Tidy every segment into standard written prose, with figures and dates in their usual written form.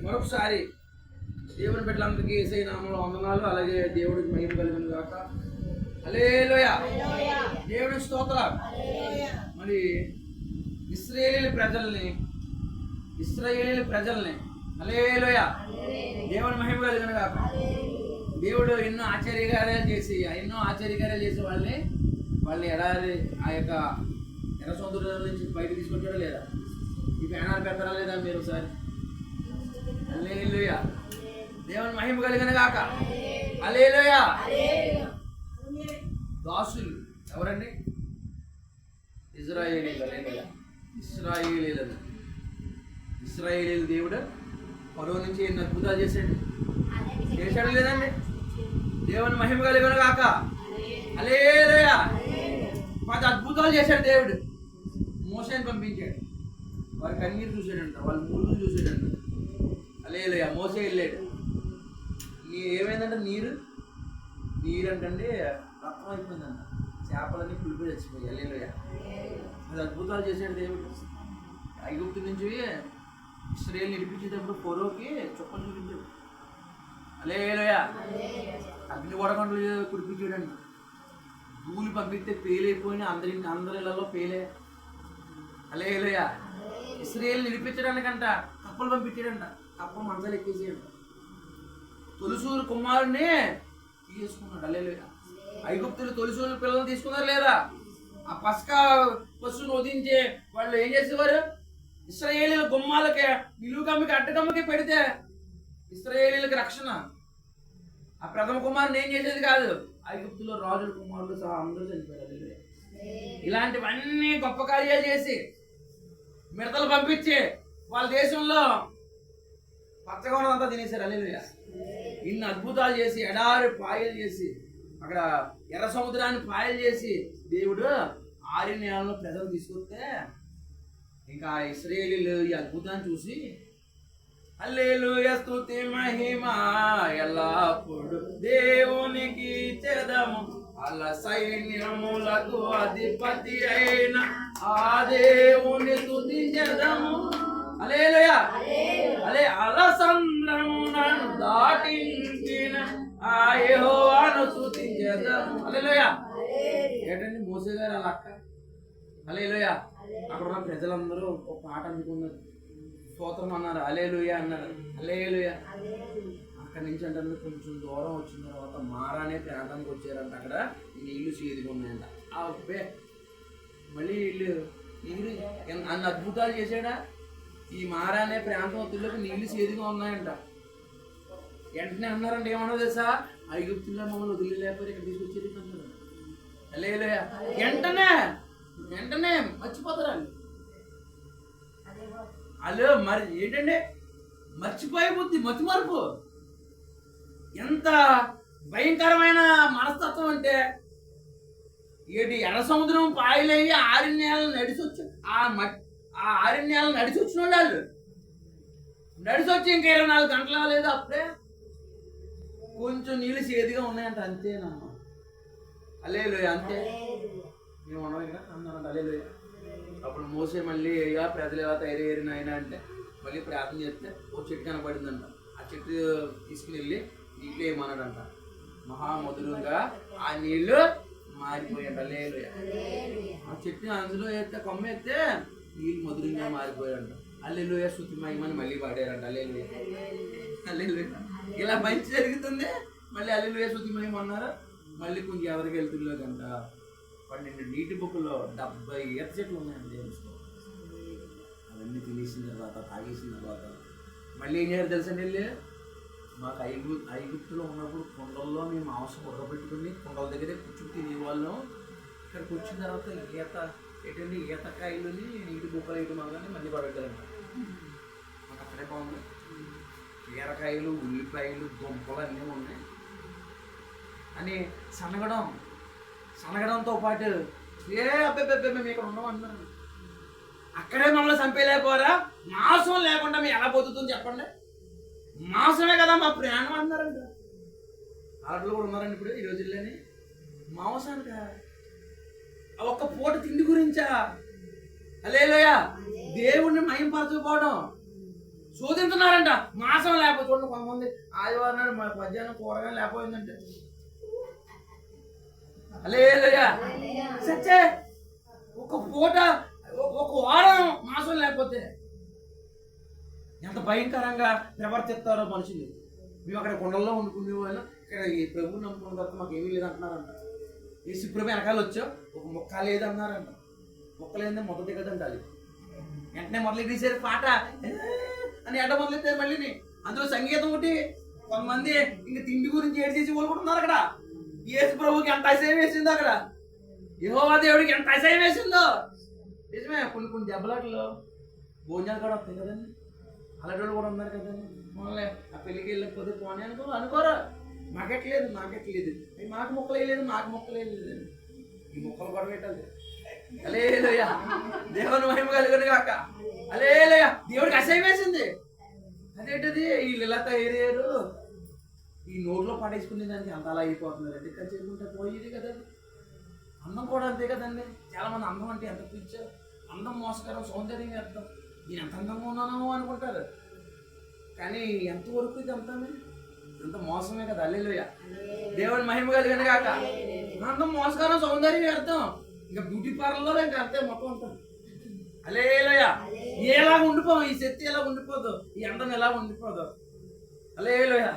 మరొకసారి దేవుని బిడ్డలందరికీ యేసయ్య నామములో వందనాలు. అలాగే దేవుడికి మహిమ కలుగును గాక. హల్లెలూయా. దేవుని స్తోత్రాలు. మరి ఇశ్రాయేలు ప్రజల్ని హల్లెలూయా దేవుని మహిమ కలుగును గాక. దేవుడు ఎన్నో ఆశ్చర్యకార్యాలు చేసి వాళ్ళని ఎడారి ఆ యొక్క ఎర్ర సముద్రం నుంచి బయట తీసుకొచ్చాడా లేదా? ఈ బ్యానర్ పెడతారా లేదా మీరు ఒకసారి? హల్లెలూయా దేవుని మహిమ కలుగును గాక. హల్లెలూయా. దాసులు ఎవరండి? ఇశ్రాయేలీలు దేవుడు ఫరో నుంచి ఎన్ని అద్భుతాలు చేశాడు లేదండి? దేవుని మహిమ కలుగును గాక. హల్లెలూయా. 10 అద్భుతాలు చేశాడు దేవుడు. మోసేని పంపించాడు. వారి కన్నీరు చూసాడంట, వాళ్ళ ముళ్ళు చూసాడంట. హల్లెలూయా. మోసే వెళ్ళాడు. ఏమైందంటే నీరు అంటండి రక్తం అయిపోయిందంట. చేపలన్నీ పులిపోయి చచ్చిపోయి. హల్లెలూయా. అది అద్భుతాలు చేశాడు దేవుడు. ఐగుప్తు నుంచి ఇశ్రాయేలు నడిపించేటప్పుడు ఫరోకి చుక్కలు చూపించాడు. హల్లెలూయా. అగ్ని వడగండ్లు కురిపించాడండి. ధూళి పంపిస్తే పేలైపోయినా అందరిలో పేలే. హల్లెలూయా. ఇశ్రాయేలు నడిపించడానికంట కప్పలు పంపించాడంట. కప్పలు మంచాలు ఎక్కేసేయండి. తొలిసూరు కుమారుడిని తీసుకున్నాడు. హల్లెలూయా. ఐగుప్తులు తొలిసూరు పిల్లలు తీసుకున్నారు లేదా? ఆ పస్కా పశువును వధించే వాళ్ళు ఏం చేసేవారు? ఇశ్రాయేలీల గుమ్మాలకి నిలువుకమ్మకి అడ్డకమ్మకి పెడితే ఇశ్రాయేలీలకు రక్షణ. ఆ ప్రథమ కుమారుని ఏం చేసేది కాదు. ఐగుప్తులో రాజుల కుమారులు సహా అందరూ చనిపోయారు. ఇలాంటివన్నీ గొప్ప కార్యాలు చేసి మిడతలు పంపించి వాళ్ళ దేశంలో పచ్చగొండ అంతా తినేశారు. హల్లెలూయా. ఇన్ని అద్భుతాలు చేసి ఎడారి పాయలు చేసి అక్కడ ఎర్ర సముద్రాన్ని పాయలు చేసి దేవుడు 6 నెలల్లో ప్రజలు తీసుకొస్తే ఇంకా ఇశ్రాయేలీలు ఈ అద్భుతాన్ని చూసి హల్లెలూయా స్తుతి మహిమ ఎల్లప్పుడు దేవునికి చెదము, అలా సైన్యములకు అధిపతి అయిన ఆ దేవుని స్తుతించెదము. హల్లెలూయా. అలసంద్రమును దాటించిన ఆ యెహోవాను స్తుతించెదము. హల్లెలూయా. ఏంటండి మోసే గారు వాళ్ళ అక్క? హల్లెలూయా. అక్కడ ఉన్న ప్రజలందరూ ఒక పాట అందుకున్నారు, స్తోత్రం అన్నారు, హల్లెలూయా అన్నారు. హల్లెలూయా. అక్కడి నుంచి అంటే కొంచెం దూరం వచ్చిన తర్వాత మారా అనే ప్రాంతానికి వచ్చారంట. అక్కడ నీళ్లు చేదుగా ఉన్నాయంట. అబ్బే మళ్ళీ నీళ్ళు అన్ని అద్భుతాలు చేశాడా? ఈ మారా అనే ప్రాంతం వద్దులకు నీళ్లు చేదుగా ఉన్నాయంట. వెంటనే అన్నారంటే ఏమన్నా తెలుసా? ఐగుప్తుల్లో మమ్మల్ని వదిలేకపోతే ఇక్కడ తీసుకొచ్చేది అన్నారు. హల్లెలూయా. వెంటనే మర్చిపోతారు వాళ్ళు. మరి ఏంటంటే మర్చిపోయే బుద్ధి, మతిమరుపు. ఎంత భయంకరమైన మనస్తత్వం అంటే ఏంటి? ఎర్ర సముద్రం పాయలయ్యి 6 నెలలు నడిచొచ్చు. ఆ 6 నెలలు నడిచి వచ్చిన వాళ్ళు నడిచొచ్చి ఇంకా 24 గంటలు లేదు. అప్పుడే కొంచెం నీళ్ళు చేదుగా ఉన్నాయంట. అంతేనమ్మా. హల్లెలూయా. అంతే మేము ఉన్నాం ఇక్కడ అన్నారంట. హల్లెలూయా. అప్పుడు మోసే మళ్ళీ అయ్యా ప్రజలు ఎలా తయారయ్యారు నాయన అంటే మళ్ళీ ప్రార్థన చేస్తే ఓ చెట్టు కనపడిందంట. ఆ చెట్టు తీసుకుని వెళ్ళి నీళ్ళు ఏమన్నాడంట. మహామధురంగా ఆ నీళ్లు మారిపోయాడు. హల్లెలూయా. ఆ చెట్టు అందులో ఎత్తే కొమ్మ ఎత్తే నీళ్ళు మధురంగా మారిపోయాడంట. హల్లెలూయా స్తుతి మహిమని మళ్ళీ పాడారంట. హల్లెలూయా. హల్లెలూయా. ఇలా మంచి జరుగుతుంది. మళ్ళీ హల్లెలూయా స్తుతి మహిమ అన్నారు. మళ్ళీ కొంచెం ఎవరికి వెళ్తుండలేదంట. 12 నీటి బుక్కుల్లో 70 ఈత చెట్లు ఉన్నాయండి దేవుడు. అవన్నీ తినేసిన తర్వాత తాగేసిన తర్వాత మళ్ళీ ఏం చేయాలి తెలుసండి? వెళ్ళి మాకు ఐగుప్తులో ఉన్నప్పుడు కుండల్లో మేము మాంసం ఉడకబెట్టుకుని కుండల దగ్గరే కూర్చుని తినేవాళ్ళం. ఇక్కడికి వచ్చిన తర్వాత ఈతకాయలని నీటి బుక్కలు వేయడం వల్ల మళ్ళీ పడగలంట. మాకు అక్కడే బాగుంది. బీరకాయలు, ఉల్లిపాయలు, దుంపలు అన్నీ ఉన్నాయి అని సనగడంతో పాటు అబ్బాయి మేము ఇక్కడ ఉన్నామన్నారు. అక్కడే మమ్మల్ని చంపేయలేకపోరా? మాంసం లేకుండా మేము ఎలా బతుకుతుంది చెప్పండి? మాంసమే కదా మా ప్రాణం అన్నారంట. ఆటలు కూడా ఉన్నారండి ఇప్పుడు ఈ రోజుల్లోని. మాంసానిక ఒక్క పూట తిండి గురించా? హల్లెలూయా. దేవుణ్ణి మహింపరచకపోవడం, శోధించున్నారంట. మాసం లేకపోతే చూడండి, కొంతమంది ఆదివారం నాడు మధ్యాహ్నం కూరగాయలు లేకపోయిందంటే హల్లెలూయా. సచ్చే ఒక పూట ఒక వారం మాసం లేకపోతే ఎంత భయంకరంగా ప్రవర్తిస్తారో మనుషులు. మేము అక్కడ కొండల్లో వండుకునే వాళ్ళు ఇక్కడ ఈ ప్రభువు నమ్ముకున్న తర్వాత మాకు ఏమీ లేదంటున్నారంట. ఈ సుప్రభు వెనకాల వచ్చావు ఒక మొక్క లేదన్నారంట. మొక్క లేదంటే మొదటి కదండి అది. వెంటనే మొదలెట్టేసారు పాట అని ఎడ మొదలెట్టారు మళ్ళీ. అందులో సంగీతం ఒకటి. కొంతమంది ఇంక తిండి గురించి ఏడు చేసి కోలుకుంటున్నారు అక్కడ. యేసు ప్రభుకి ఎంత అసహ్యం వేసిందో అక్కడ. యెహోవా దేవుడికి ఎంత అసహ్యం వేసిందో. నిజమే, కొన్ని కొన్ని దెబ్బలాటలు భోజనాలు కూడా వస్తాయి కదండి. అలాంటి వాళ్ళు కూడా ఉన్నారు కదండి. మళ్ళీ ఆ పెళ్ళికి వెళ్ళకపోతే పోనీ అనుకోరా. మాకెట్లేదు మాకు మొక్కలు వేయలేదు, మాకు మొక్కలు వేయలేదు. ఈ మొక్కలు కూడా పెట్టాలి. హల్లెలూయా, దేవుని మహిమ కలుగును గాక. హల్లెలూయా. దేవుడికి అసహ్యం వేసింది. అదేంటది, వీళ్ళు ఇలా తయారయ్యారు, ఈ నోట్లో పడేసుకునే దానికి అంత అలా అయిపోతున్నారు అంటే ఇక్కడ చేసుకుంటే పోయేది కదా. అందం కూడా అంతే కదండి. చాలా మంది అందం అంటే ఎంత పిచ్చారు. అందం మోసకరం, సౌందర్యం వ్యర్థం. నేను ఎంత అందంగా ఉన్నానో అనుకుంటారు, కానీ ఎంతవరకు ఇది అంత మోసమే కదా. హల్లెలూయా, దేవుని మహిమ కలుగును గాక. అందం మోసకరం, సౌందర్యం వ్యర్థం. ఇంకా బ్యూటీ పార్లర్లో ఇంకా అంతే మొత్తం ఉంటుంది. హల్లెలూయా. ఎలా ఉండిపోం, ఈ శక్తి ఎలా ఉండిపోదు, ఈ అందం ఎలా ఉండిపోదు. హల్లెలూయా,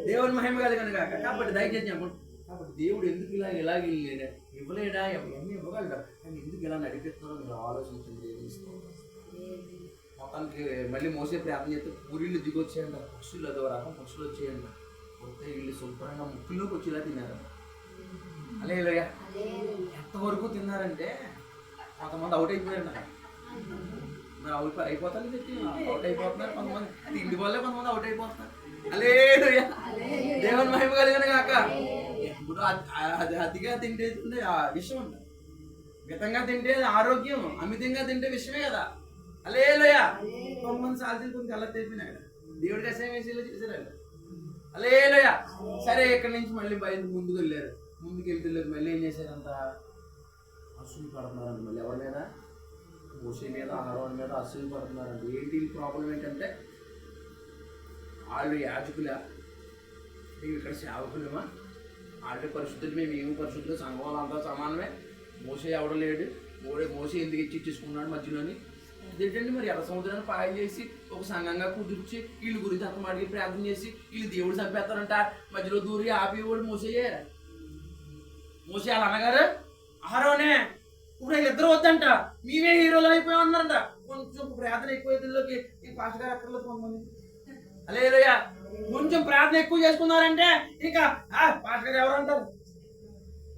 దేవుని మహిమ కలుగును గాక. కాబట్టి దయచేసి కాబట్టి దేవుడు ఎందుకు ఇలాగ ఇవ్వలేడా, ఎవరిని ఇవ్వగలడా, కానీ ఎందుకు ఇలా నడిపిస్తున్నారో మీరు ఆలోచించండి. మొత్తానికి మళ్ళీ మోసే ప్రార్థన చేస్తే పూరీలు దిగొచ్చేయండి, పక్షులు అదో రకం పక్షులు వచ్చేయండి. వస్తే వీళ్ళు శుభ్రంగా ముక్కులోకి వచ్చేలా తిన్నారు. హల్లెలూయా. ఎంతవరకు తిన్నారంటే కొంతమంది అవుట్ అయిపోయారు. మరి అవుట్ అయిపోతారు, అవుట్ అయిపోతున్నారు కొంతమంది. తిండి వల్లే కొంతమంది అవుట్ అయిపోతున్నారు. హల్లెలూయా, దేవుని మహిమ కలుగును గాక. ఇప్పుడు అతిగా తింటే ఆ విషయం ఉంటుంది, మితంగా తింటే ఆరోగ్యం, అమితంగా తింటే విషయమే కదా. హల్లెలూయా. కొంతమంది సాల్తీలు కొంచెం అలా తెప్పినాయి కదా, దేవుడికి అసహ్యం వేసేలా చేశారు. హల్లెలూయా. సరే, ఇక్కడ నుంచి మళ్ళీ బయట ముందుకు వెళ్ళారు. ముందుకు వెళ్తున్నారు. మళ్ళీ ఏం చేశారంట, అసూలు పడుతున్నారంట. మళ్ళీ ఎవరి మీద, మోషే మీద, అహరోను మీద అసూలు పడుతున్నారంట. ఏంటి ప్రాబ్లం ఏంటంటే, వాళ్ళు యాజకులా, మేము ఇక్కడ సేవకులమా, వాళ్ళు పరిశుద్ధులు, మేము పరిశుద్ధులు, సంఘం వాళ్ళంతా సమానమే, మోసే ఎవడం లేడు, మోసే ఎందుకు ఇచ్చేసుకున్నాడు మధ్యలోని. అదేంటండి, మరి ఎర్ర సముద్రాన్ని పాయం చేసి ఒక సంఘంగా కుదిర్చి వీళ్ళ గురించి అత్తమాడికి ప్రార్థన చేసి వీళ్ళు దేవుడు చంపేస్తారంట, మధ్యలో దూరి ఆపేవాడు మోసే అలా అన్నగారు. అహరోనే ఇప్పుడు ఇద్దరు వద్దంట, మేమే హీరోలు అయిపోయి ఉన్నారంట. కొంచెం ప్రార్థన ఎక్కువైతుల్లోకి ఈ పాస్టర్ గారు అక్కర్లేదు కొంతమంది. హల్లెలూయా. కొంచెం ప్రార్థన ఎక్కువ చేసుకున్నారంటే ఇంకా పాస్టర్ గారు ఎవరు అంటారు.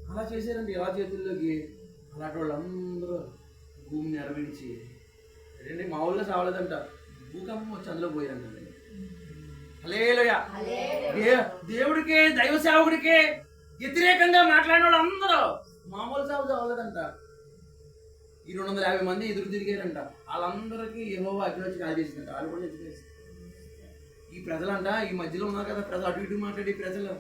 అలా చేశారండి. ఎలా చేతుల్లోకి అలాంటి వాళ్ళందరూ భూమిని నెరవేర్చి రెండు మామూలుగా సావలేదంట, భూకంపం వచ్చి అందులో పోయారంట. హల్లెలూయా. దేవుడికి, దైవ సేవకుడికి వ్యతిరేకంగా మాట్లాడిన వాళ్ళు అందరూ మామూలు సాగు చావలేదంట. ఈ 250 మంది ఎదురు తిరిగారంట. వాళ్ళందరికీ యెహోవా అగ్ని వచ్చి కాల్చేసిందంట. వాళ్ళు కూడా ఎదురు. ఈ ప్రజలంట, ఈ మధ్యలో ఉన్నారు కదా ప్రజలు, అటు ఇటు మాట్లాడి ప్రజలు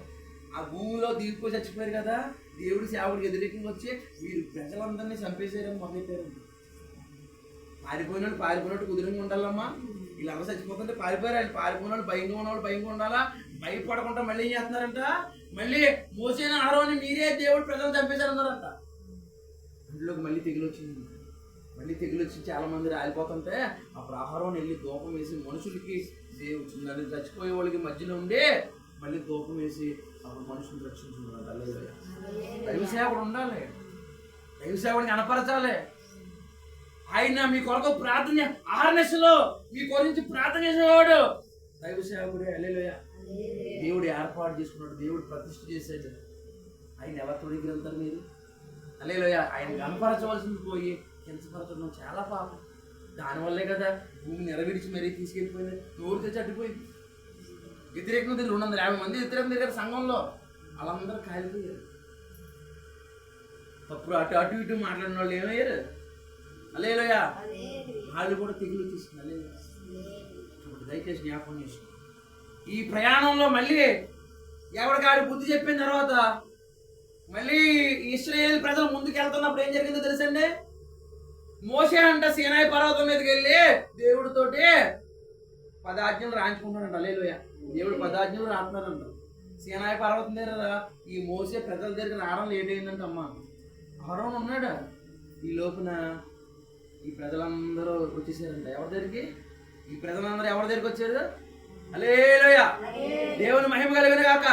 ఆ భూమిలో దిగిపోయి చచ్చిపోయారు కదా, దేవుడి సేవకుడికి వ్యతిరేకంగా వచ్చి వీరు ప్రజలందరినీ చంపేశారని మొదలెట్టారంట. పారిపోయినట్టు కుదురంగా ఉండాలమ్మా. వీళ్ళందరూ చచ్చిపోతుంటే పారిపోయారు. పారిపోయిన భయంగా ఉన్నవాళ్ళు భయంగా ఉండాలా. భయపడకుండా మళ్ళీ ఏం చేస్తున్నారంట, మళ్ళీ మోసేన అహరోని మీరే దేవుడు ప్రజలను చంపేశారన్నారంట. అందులోకి మళ్ళీ తెగులు వచ్చింది. మళ్ళీ తెగులు వచ్చి చాలా మంది రాలిపోతుంటే అప్పుడు అహరోను వెళ్ళి దూపం వేసి మనుషులకి, నన్ను చచ్చిపోయే వాళ్ళకి మధ్యలో ఉండి మళ్ళీ దూపం వేసి అప్పుడు మనుషులు రక్షించుకున్నారు. దైవ సేవకుడు ఉండాలి, దైవ సేవకుడిని కనపరచాలి. ఆయన మీ కొరకు ప్రార్థన, ఆర్నెస్లో మీ గురించి ప్రార్థన చేసేవాడు దైవ సేవకుడే. హల్లెలూయా. దేవుడు ఏర్పాటు చేసుకున్నాడు, దేవుడు ప్రతిష్ఠ చేశాడు. ఆయన ఎలా తొడిగి వెళ్తారు మీరు? హల్లెలూయా. ఆయన కనపరచవలసింది పోయి కించపరచడం చాలా పాపం. దానివల్లే కదా భూమి నెరవేర్చి మరీ తీసుకెళ్ళిపోయింది, నోరు తెచ్చి అడ్డిపోయింది. వ్యతిరేకంగా 250 మంది వ్యతిరేకం తిరిగారు సంఘంలో. వాళ్ళందరూ కాలిపోయారు. తప్పుడు అటు ఇటు మాట్లాడిన వాళ్ళు ఏమయ్యారు? హల్లెలూయా. వాళ్ళు కూడా తెగులు వచ్చేసింది. దయచేసి జ్ఞాపకం చేసుకో. ఈ ప్రయాణంలో మళ్ళీ ఎవరికాడి బుద్ధి చెప్పిన తర్వాత మళ్ళీ ఇశ్రాయేలు ప్రజలు ముందుకు వెళ్తున్నప్పుడు ఏం జరిగిందో తెలుసండి. మోషే అంట సీనాయి పర్వతం మీదకి వెళ్ళి దేవుడితోటి 10 ఆజ్ఞలు రాయించుకుంటాడంట. హల్లెలూయా. దేవుడు 10 ఆజ్ఞలు రాస్తున్నాడంట. సీనాయి పర్వతం దగ్గర ఈ మోసే ప్రజల దగ్గర రావడం లేట్ అయిందంట. అమ్మ అహరోను ఉన్నాడు. ఈ లోపున ఈ ప్రజలందరూ వచ్చేసారంట. ఎవరి దగ్గరికి? ఈ ప్రజలందరూ ఎవరి దగ్గరికి వచ్చారు? హల్లెలూయా. దేవుని మహిమ కలిగిన గాక.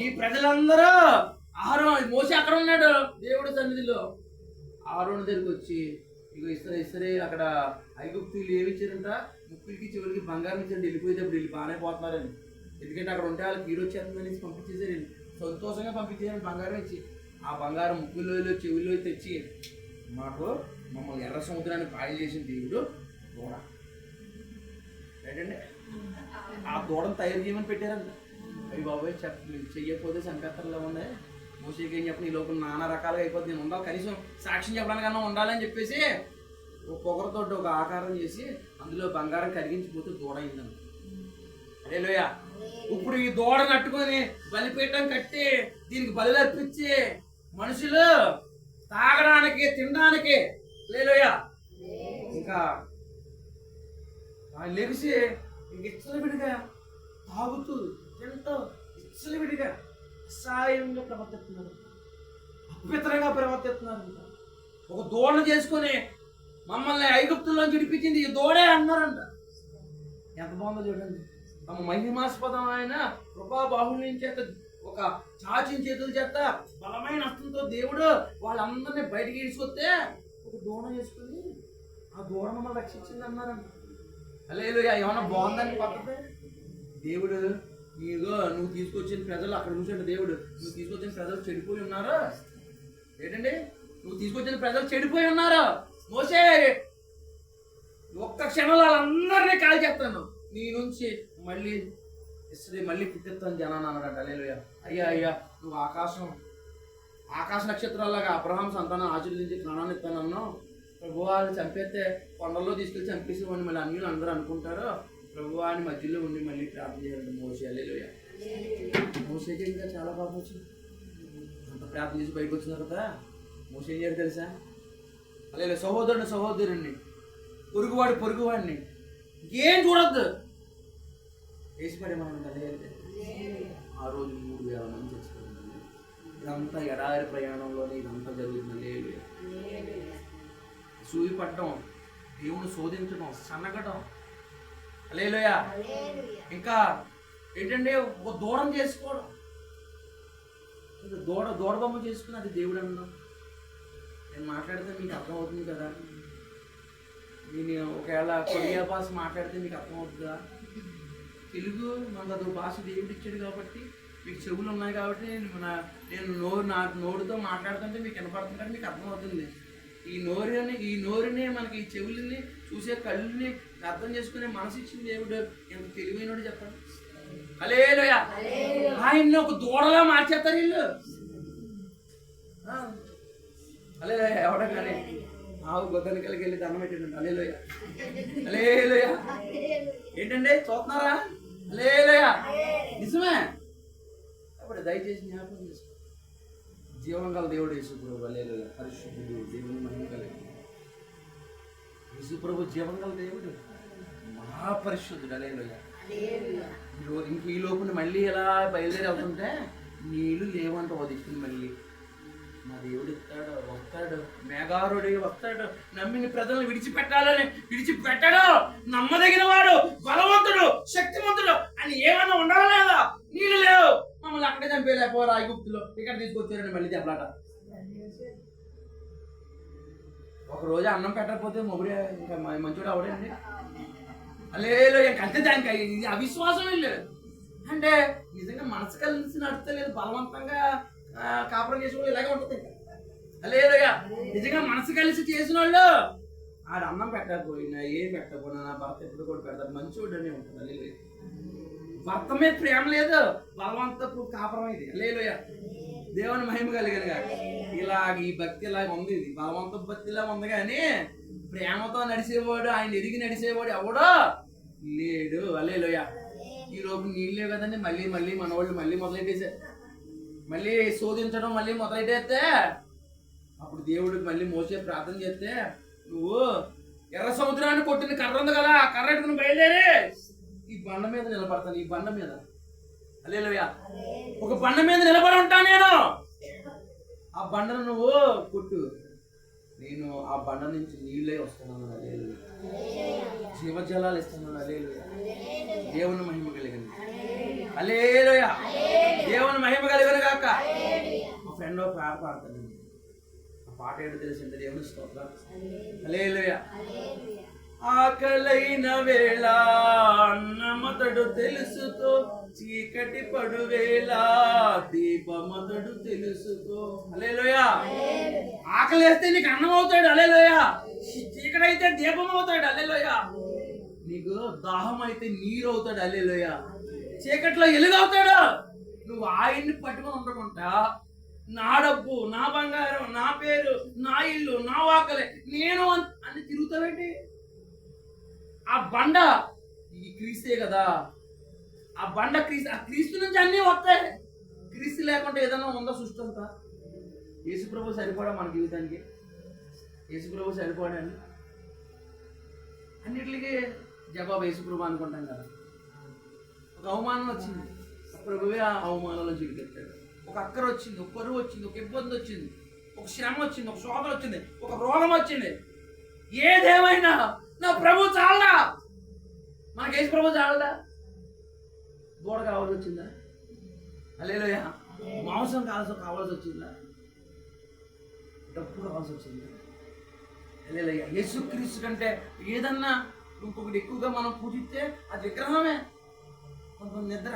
ఈ ప్రజలందరూ అహరోను, మోసే అక్కడ ఉన్నాడు దేవుడి సన్నిధిలో. అహరోను దగ్గరికి వచ్చి ఇక ఇస్తరే అక్కడ ఐగుప్తులు ఏమి ఇచ్చారంట? ముక్కులకి చివరికి బంగారం ఇచ్చారంట. వెళ్ళిపోయేటప్పుడు వెళ్ళి బాగానే పోతున్నారని. ఎందుకంటే అక్కడ ఉంటే వాళ్ళకి హీరో చేస్తుందని పంపించేసారు. సంతోషంగా పంపించేసారు బంగారం ఇచ్చి. ఆ బంగారం ముక్కుల్లో చెవుల్లో తెచ్చి మమ్మల్ని ఎర్ర సముద్రాన్ని పాయలు చేసిన దేవుడు దూడ ఏంటండి. ఆ దూడను తయారు చేయమని పెట్టారంట. అవి బాబాయ్ చెయ్యకపోతే సంకర్తనలో ఉన్నాయి. మోసేకి ఏం చెప్పిన ఈ లోపల నానా రకాలుగా అయిపోతుంది. నేను ఉండాలి, కనీసం సాక్ష్యం చెప్పడానికన్నా ఉండాలని చెప్పేసి ఒక పొగరతో ఒక ఆకారం చేసి అందులో బంగారం కరిగించిపోతే దూడ అయిందంట. హల్లెలూయా. ఇప్పుడు ఈ దూడ కట్టుకొని బలిపీఠం కట్టి దీనికి బలి అర్పించి మనుషులు తాగడానికి తినడానికి హల్లెలూయా ఇంకా లెగిసి విడిగా తాగుతూ తింటూ విడిగా అసహాయంగా ప్రవర్తిస్తున్నారు, అపవిత్రంగా ప్రవర్తిస్తున్నారు. ఒక దూడను చేసుకొని మమ్మల్ని ఐగుప్తుల్లో విడిపించింది ఈ దూడే అన్నారంట. ఎంత బాగుందో చూడండి. తమ మహిమాస్పదమైన కృపా బాహుళ్యం చేత, ఒక చాచిన చేతుల చేత, బలమైన హస్తంతో దేవుడు వాళ్ళందరినీ బయటికి తీసుకొస్తే ఒక దూడ చేసుకుని ఆ దూడ మమ్మల్ని రక్షించింది అన్నారంట. హల్లెలూయా. ఏమన్నా బాగుందని పద్ధతి? దేవుడు నీగో నువ్వు తీసుకొచ్చిన ప్రజలు అక్కడ చూసండి. దేవుడు నువ్వు తీసుకొచ్చిన ప్రజలు చెడిపోయి ఉన్నారు. ఏంటండి? నువ్వు తీసుకొచ్చిన ప్రజలు చెడిపోయి ఉన్నారు. మోసే ఒక్క క్షణంలో వాళ్ళందరినీ కాల్ చేస్తాను, నీ నుంచి మళ్ళీ మళ్ళీ పుట్టిస్తాను జనాన్ని అన్నాడంట. హల్లెలూయా. అయ్యా నువ్వు ఆకాశ నక్షత్రాలాగా అబ్రహాం సంతానం ఆశీర్వదించి ప్రాణాన్ని ఇస్తానన్నావు. ప్రభువాన్ని చంపేస్తే కొండల్లో తీసుకెళ్ళి చంపేసి వాడిని మళ్ళీ అన్యులు అందరూ అనుకుంటారు. ప్రభువాని మధ్యలో ఉండి మళ్ళీ ప్రార్థన చేయాలంటే మోసే. హల్లెలూయా. మోసేకి ఇంకా చాలా పాపం వచ్చింది. అంత ప్రార్థన చేసి బయటకు వచ్చిన తర్వాత మోసే ఏం చేయాలి తెలుసా? హల్లెలూయా. సహోదరుడిని పొరుగువాడిని ఏం చూడొద్దు, వేసిపడే మనం. ఆ రోజు 3,000 మంది చచ్చిపోయింది. ఇదంతా ఎడారి ప్రయాణంలోనే ఇదంతా జరుగుతుంది. హల్లెలూయా. సూయి పట్టడం, దేవుని శోధించడం, సన్నగడం. హల్లెలూయా. ఇంకా ఏంటంటే ఒక దూడం చేసుకోవడం, దూడ బొమ్మ చేసుకుని అది దేవుడు అన్నాం. నేను మాట్లాడితే మీకు అర్థమవుతుంది కదా. నేను ఒకవేళ కొరియా భాష మాట్లాడితే మీకు అర్థమవుతుందా? తెలుగు మనకు అదొక భాష దేవుడు ఇచ్చాడు కాబట్టి, మీకు చెవులు ఉన్నాయి కాబట్టి నేను నోరుతో మాట్లాడుతుంటే మీకు వినపడుతుంది కాబట్టి మీకు అర్థమవుతుంది. ఈ నోరుని మనకి ఈ చెవులని చూసే కళ్ళని అర్థం చేసుకునే మనసు ఇచ్చిన దేవుడు ఎంత తెలివైనడు చెప్పండి. హల్లెలూయా. ఆయన్ని ఒక దూడలా మార్చేస్తారు వీళ్ళు. హల్లెలూయా. ఎవడ కానీ ఆవు గొద్దనికలకి వెళ్ళి దండం పెట్టండి. హల్లెలూయా. హల్లెలూయా. ఏంటండి చూస్తున్నారా? హల్లెలూయా. నిజమే. అప్పుడు దయచేసి జ్ఞాపకం చేసుకో. జీవం గల దేవుడు యేసు ప్రభు. హల్లెలూయా. పరిశుద్ధుడు, దేవుని మహిమ కలిగి యేసు ప్రభు జీవం గల దేవుడు, మహాపరిశుద్ధుడు. హల్లెలూయా. ఇంక ఈ లోపున మళ్ళీ ఎలా బయలుదేరి అవుతుంటే నీళ్ళు లేవంట. వదిలింది మళ్ళీ మా దేవుడు వస్తాడు, మేఘారుడు వస్తాడు, నమ్మిన ప్రజలను విడిచిపెట్టాడు. నమ్మదగిన వాడు, బలవంతుడు, శక్తివంతుడు అని ఏమన్నా ఉండాలా లేదా? నీళ్ళు లేవు, మమ్మల్ని అక్కడే చంపేలేకపోరా ఐగుప్తులో, ఇక్కడ తీసుకొచ్చారని మళ్ళీ దెబ్బలాట. ఒకరోజు అన్నం పెట్టకపోతే మొగుడే ఇంకా మంచోడు అవడండి. లేదు ఇంకంతే. దానికి ఇది అవిశ్వాసం లేదు. అంటే నిజంగా మనసు కలిసి నడుస్తలేదు, బలవంతంగా కాపురం చేసిన వాళ్ళు ఇలాగే ఉంటుంది. లేదయ్యా, నిజంగా మనసు కలిసి చేసిన వాళ్ళు ఆడు అన్నం పెట్టకపోయినా ఏం పెట్టకపోయినా నా భర్త ఎప్పుడు కూడా పెడతారు, మంచోడు అనే ఉంటుంది. లేదు భర్త మీద ప్రేమ లేదు, బలవంతపు కాపురం ఇది. లేదయ్యా, దేవుని మహిమ కలిగిన ఇలాగ ఈ భక్తి ఇలాగ ఉంది, ఇది బలవంత భక్తిలా ఉంది. కానీ ప్రేమతో నడిచేవాడు, ఆయన ఎదిగి నడిచేవాడు ఎవడో లేడు. హల్లెలూయా. ఈ లోపు నీళ్ళే కదండి, మళ్ళీ మనవాళ్ళు మళ్ళీ మొదలెట్టేసారు. మళ్ళీ శోధించడం మళ్ళీ మొదలెట్టేస్తే అప్పుడు దేవుడికి మళ్ళీ మోసే ప్రార్థన చేస్తే, నువ్వు ఎర్ర సముద్రాన్ని కొట్టిన కర్ర ఉంది కదా, కర్ర ఎట్టుకుని బయలుదేరి బండ మీద నిలబడతాను, ఈ బండ మీద. హల్లెలూయా. ఒక బండ మీద నిలబడి ఉంటా నేను. ఆ బండను నువ్వు కొట్టు, నేను ఆ బండ నుంచి నీళ్ళే వస్తున్నాను. హల్లెలూయా. జీవజలాలు ఇస్తున్నాను. హల్లెలూయా. దేవుని మహిమ కలిగింది. హల్లెలూయా. దేవుని మహిమ కలిగిన గాక. మా ఫ్రెండ్ ఒక పాట పాడతాను. ఆ పాట ఏంటో తెలిసింది. దేవుని స్తోత్రం. హల్లెలూయా. ఆకలైన వేళ అన్నమతడు తెలుసుకో, చీకటి పడు వేళ దీపమతడు తెలుసుకో. హల్లెలూయా. ఆకలి వేస్తే నీకు అన్నం అవుతాడు. హల్లెలూయా. చీకటి అయితే దీపం అవుతాడు. హల్లెలూయా. నీకు దాహం అయితే నీరు అవుతాడు. హల్లెలూయా. చీకట్లో ఎలుగవుతాడు. నువ్వు ఆయన్ని పట్టుకొని ఉండకుండా నా డబ్బు, నా బంగారం, నా పేరు, నా ఇల్లు, నా వాకలే నేను అని తిరుగుతావేంటి? ఆ బండ ఈ క్రీస్తే కదా. ఆ బండ క్రీస్తు, ఆ క్రీస్తు నుంచి అన్నీ వస్తాయి. క్రీస్తు లేకుండా ఏదైనా ఉందా సృష్టి అంతా? యేసుప్రభు సరిపడా మన జీవితానికి? యేసుప్రభు సరిపడాని అన్నిటికీ జవాబు యేసుప్రభు అనుకుంటాం కదా. ఒక అవమానం వచ్చింది, ప్రభువే ఆ అవమానంలో చిరికెత్తాడు. ఒక అక్కర వచ్చింది, ఒక కరువు వచ్చింది, ఒక ఇబ్బంది వచ్చింది, ఒక శ్రమ వచ్చింది, ఒక శోధన వచ్చింది, ఒక రోగం వచ్చింది. ఏదేమైనా నా ప్రభు చాలదా? మనకి యేసు ప్రభు చాలదా? దూడ కావాల్సి వచ్చిందా? హల్లెలూయా. మాంసం కావాల్సి వచ్చిందా? డబ్బు కావాల్సి వచ్చిందా? హల్లెలూయా. యేసుక్రీస్తు కంటే ఏదన్నా ఇంకొకటి ఎక్కువగా మనం పూజిస్తే అది విగ్రహమే. కొంచెం నిద్ర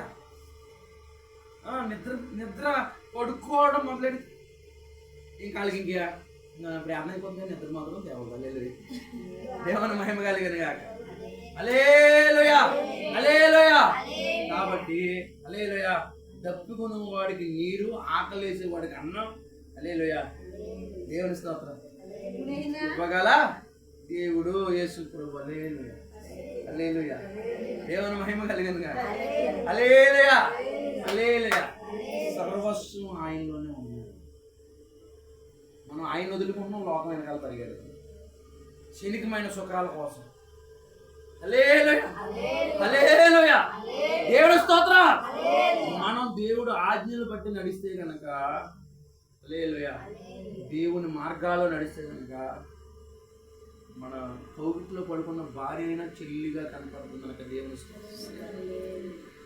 నిద్ర పడుకోవడం మొదలెడి ఈ కాళ్ళకి ఇంకా ప్రార్థన అయిపోతుంది. నిద్ర మాత్రం దేవుడు. దేవుని మహిమ కలిగిన గాక. హల్లెలూయా. హల్లెలూయా. కాబట్టి హల్లెలూయా. దప్పుకున్న వాడికి నీరు, ఆకలేసే వాడికి అన్నం. హల్లెలూయా. దేవుని స్తోత్రం. ఇవ్వగల దేవుడు యేసు ప్రభు. హల్లెలూయా. హల్లెలూయా. దేవుని మహిమ కలిగిన గాక. హల్లెలూయా. హల్లెలూయా. సర్వస్వం ఆయనలోనే ఉంది. మనం ఆయన వదులుకుంటున్నాం, లోకం వెనకాల పరిగెడు క్షణికమైన సుఖాల కోసం. హల్లెలూయా. హల్లెలూయా. దేవుడు స్తోత్రం. మనం దేవుడు ఆజ్ఞలు బట్టి నడిస్తే కనుక, హల్లెలూయా, దేవుని మార్గాల్లో నడిస్తే కనుక మన కౌగిట్లో పడుకున్న భార్య అయినా చెల్లిగా కనపడుతుంది కనుక దేవుని స్తోత్రం.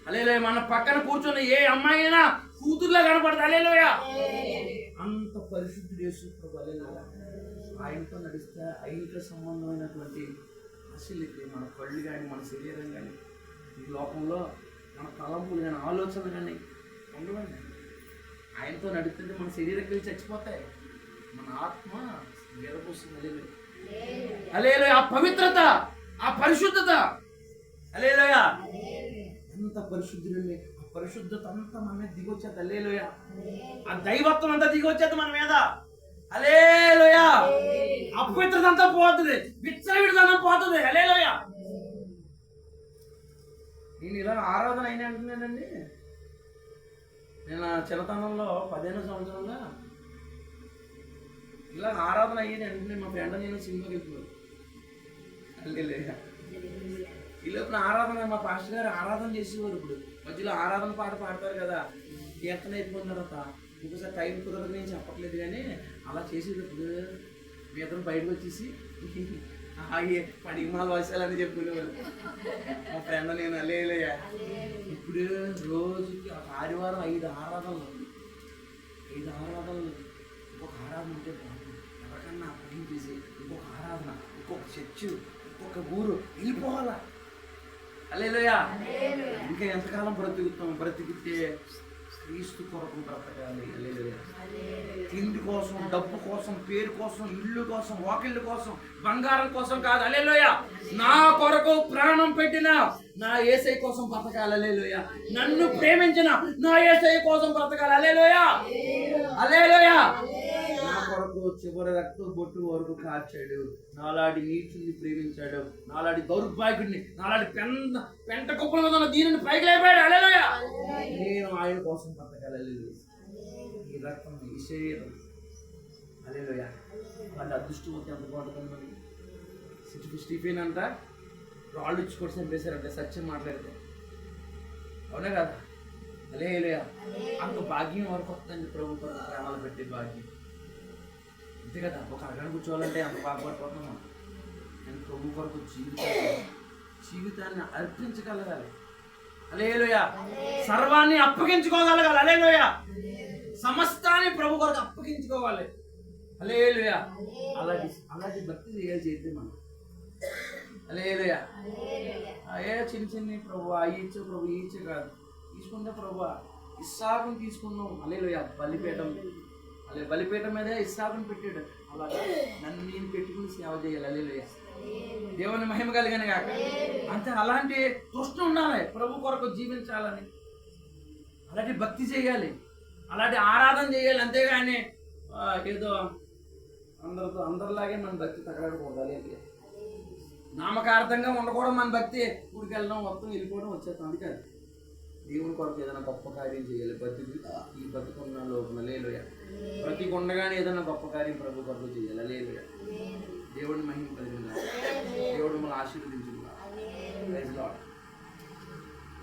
హల్లెలూయా. మన పక్కన కూర్చొని ఏ అమ్మాయి అయినా కూతుర్లా కనపడుతుంది. హల్లెలూయా. అంత పరిశుద్ధుడు యేసు ప్రభు. హల్లెలూయా. ఆయనతో నడిస్తే ఆయనతో సంబంధమైనటువంటి ఆశలకి మన కళ్ళు కానీ, మన శరీరం కానీ, ఈ లోకంలో మన తలంపులు కానీ, ఆలోచనలు కానీ ఉండవండి. ఆయనతో నడుస్తుంటే మన శరీరం కలిసి చచ్చిపోతాయి, మన ఆత్మ విరబోస్తుంది. హల్లెలూయా. హల్లెలూయా. ఆ పవిత్రత, ఆ పరిశుద్ధత. హల్లెలూయా. ఎంత పరిశుద్ధులండి. ఆ పరిశుద్ధత అంతా మన మీద దిగొచ్చేది. హల్లెలూయా. ఆ దైవత్వం అంతా దిగొచ్చేది మన మీద. హల్లెలూయా. అపవిత్రత అంతా పోతుంది, విచ్చలవిడితనం పోతుంది. హల్లెలూయా. నేను ఇలా ఆరాధన అయినా అంటున్నానండి. నేను చిన్నతనంలో 15వ సంవత్సరంలో ఇలా ఆరాధన అయ్యేది అంటే మా ఫ్రెండ్ నేను సినిమాకి వెళ్తున్నాను. హల్లెలూయా. ఈ లోపల ఆరాధన మా పాస్టర్ గారు ఆరాధన చేసేవారు. ఇప్పుడు మధ్యలో ఆరాధన పాట పాడతారు కదా, ఎంత నేర్చుకున్నారట. ఇంకోసారి టైం కుదరదు నేను చెప్పట్లేదు, కానీ అలా చేసేటప్పుడు మీ ఇద్దరు బయటకు వచ్చేసి పడిమాల వయసాలని చెప్పుకునేవారు మా ఫ్రెండ్ నేను. హల్లెలూయా. ఇప్పుడు రోజుకి ఒక ఆదివారం 5 ఆరాధనలు, 5 ఆరాధనలు. ఇంకొక ఆరాధన ఉంటే బాగుంది, ఎవరికన్నా అర్థం చేసి ఇంకొక ఆరాధన, ఇంకొక చర్చు, ఇంకొక ఊరు వెళ్ళిపోవాలా. హల్లెలూయా. ఇంకా ఎంతకాలం బ్రతికితే క్రీస్తు కొరకు బ్రతకాలి. హల్లెలూయా. తిండి కోసం, డబ్బు కోసం, పేరు కోసం, ఇల్లు కోసం, వాకిళ్ళు కోసం, బంగారం కోసం కాదు. హల్లెలూయా. నా కొరకు ప్రాణం పెట్టిన నా యేసయ్య కోసం బ్రతకాలి. హల్లెలూయా. నన్ను ప్రేమించిన నా యేసయ్య కోసం బ్రతకాలి. హల్లెలూయా. హల్లెలూయా. నా కొరకు చివరి రక్త బొట్టు వరకు కాచాడు. నాలాంటి నీచుని ప్రేమించాడు. నాలాంటి దౌర్భాగ్యుడిని, నాలాంటి పెంట కుప్పల మీద దీనిని పైకి లేపాడు. హల్లెలూయా. నేను ఆయన కోసం బ్రతకాలి. హల్లెలూయా. ఈ రక్తం, ఈ శరీరం. హల్లెలూయా. వాళ్ళ అదృష్టవంతం ఎంత బాగుంటుంది మనకి. స్టీఫెన్ అంట రాళ్ళు ఇచ్చుకొని చంపేశారంటే సత్యం మాట్లాడితే. అవునా కదా? హల్లెలూయా. అంత భాగ్యం వరకు వస్తుంది ప్రభు కొరకు ప్రాణాలు పెట్టే భాగ్యం. అంతే కదా, ఒక అరగంట కూర్చోవాలంటే అంత బాగుపడిపోతున్నాం. నేను ప్రభు కొరకు జీవితాన్ని అర్పించగలగాలి. హల్లెలూయా. సర్వాన్ని అప్పగించుకోగలగాలి. హల్లెలూయా. సమస్తాన్ని ప్రభు కొరకు అప్పగించుకోవాలి. హల్లెలూయా. అలాంటి భక్తి చేయాలి చేస్తే మనం. హల్లెలూయా. ఏ చిన్న ప్రభు ఇచ్చు ప్రభు ఇచ్చు కాదు, తీసుకుంటే ప్రభు ఇస్సాకుని తీసుకున్నాం. హల్లెలూయా. బలిపీఠం మీద ఇస్సాకుని పెట్టాడు. అలాగే నన్ను నేను పెట్టుకుని సేవ చేయాలి. హల్లెలూయా. దేవుని మహిమ కలిగిన కాక. అంతే, అలాంటి తృష్ణ ఉండాలి ప్రభు కొరకు జీవించాలని. అలాంటి భక్తి చేయాలి, అలాంటి ఆరాధన చేయాలి. అంతేగాని ఏదో అందరిలాగే మన భక్తి తగలకూడదు. నామకార్థంగా ఉండకూడదు మన భక్తి. ఊరికి వెళ్ళడం, మొత్తం వెళ్ళిపోవడం, వచ్చేస్తాం. అది కాదు. దేవుని కొరకు ఏదైనా గొప్ప కార్యం చేయాలి. ఈ బతుకున్న లోపల. హల్లెలూయా. బ్రతికుండగానే ఏదైనా గొప్ప కార్యం ప్రభు కొరకు చేయాలి. హల్లెలూయా. దేవుడిని మహిమ కలిగిన దేవుడు మమ్మల్ని ఆశీర్వదించుకున్నాడు. Praise lord.